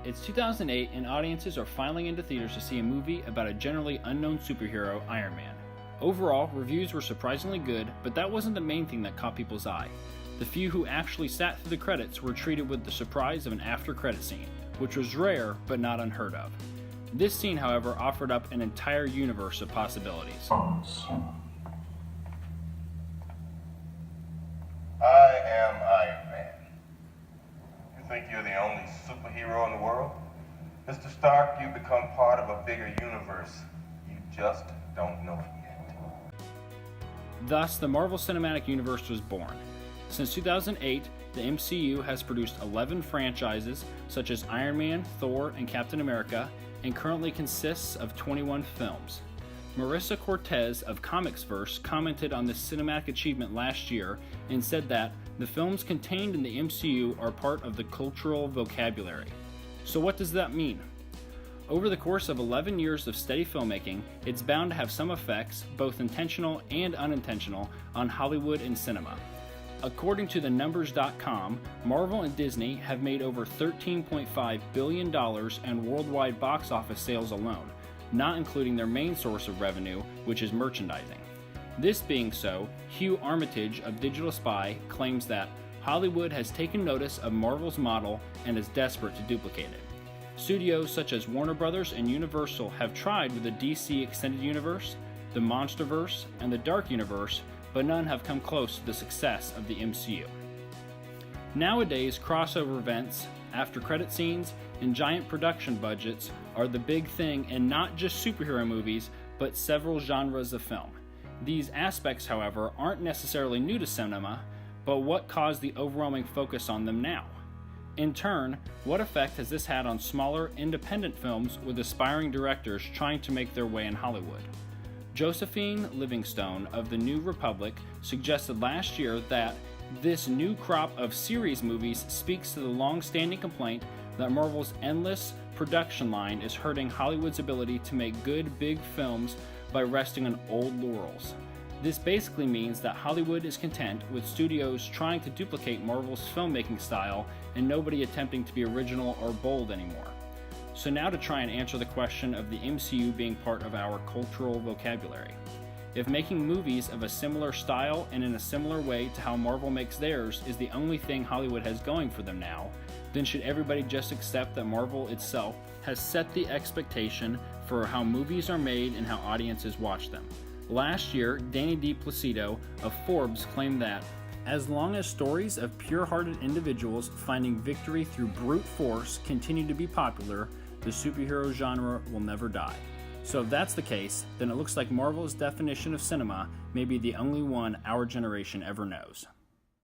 It's 2008 and audiences are filing into theaters to see a movie about a generally unknown superhero, Iron Man. Overall, reviews were surprisingly good, but that wasn't the main thing that caught people's eye. The few who actually sat through the credits were treated with the surprise of an after-credit scene, which was rare but not unheard of. This scene, however, offered up an entire universe of possibilities. I am Iron Man. You think you're the only superhero in the world? Mr. Stark, you become part of a bigger universe. You just don't know it yet. Thus, the Marvel Cinematic Universe was born. Since 2008, the MCU has produced 11 franchises, such as Iron Man, Thor, and Captain America, and currently consists of 21 films. Marissa Cortez of Comicsverse commented on this cinematic achievement last year and said that the films contained in the MCU are part of the cultural vocabulary. So what does that mean? Over the course of 11 years of steady filmmaking, it's bound to have some effects, both intentional and unintentional, on Hollywood and cinema. According to thenumbers.com, Marvel and Disney have made over $13.5 billion in worldwide box office sales alone, not including their main source of revenue, which is merchandising. This being so, Hugh Armitage of Digital Spy claims that Hollywood has taken notice of Marvel's model and is desperate to duplicate it. Studios such as Warner Brothers and Universal have tried with the DC Extended Universe, the Monsterverse, and the Dark Universe, but none have come close to the success of the MCU. Nowadays, crossover events, after-credit scenes, and giant production budgets are the big thing in not just superhero movies, but several genres of film. These aspects, however, aren't necessarily new to cinema, but what caused the overwhelming focus on them now? In turn, what effect has this had on smaller, independent films with aspiring directors trying to make their way in Hollywood? Josephine Livingstone of The New Republic suggested last year that this new crop of series movies speaks to the long-standing complaint that Marvel's endless production line is hurting Hollywood's ability to make good, big films by resting on old laurels. This basically means that Hollywood is content with studios trying to duplicate Marvel's filmmaking style and nobody attempting to be original or bold anymore. So now to try and answer the question of the MCU being part of our cultural vocabulary. If making movies of a similar style and in a similar way to how Marvel makes theirs is the only thing Hollywood has going for them now, then should everybody just accept that Marvel itself has set the expectation for how movies are made and how audiences watch them? Last year, Danny D. Placido of Forbes claimed that as long as stories of pure-hearted individuals finding victory through brute force continue to be popular, the superhero genre will never die. So if that's the case, then it looks like Marvel's definition of cinema may be the only one our generation ever knows.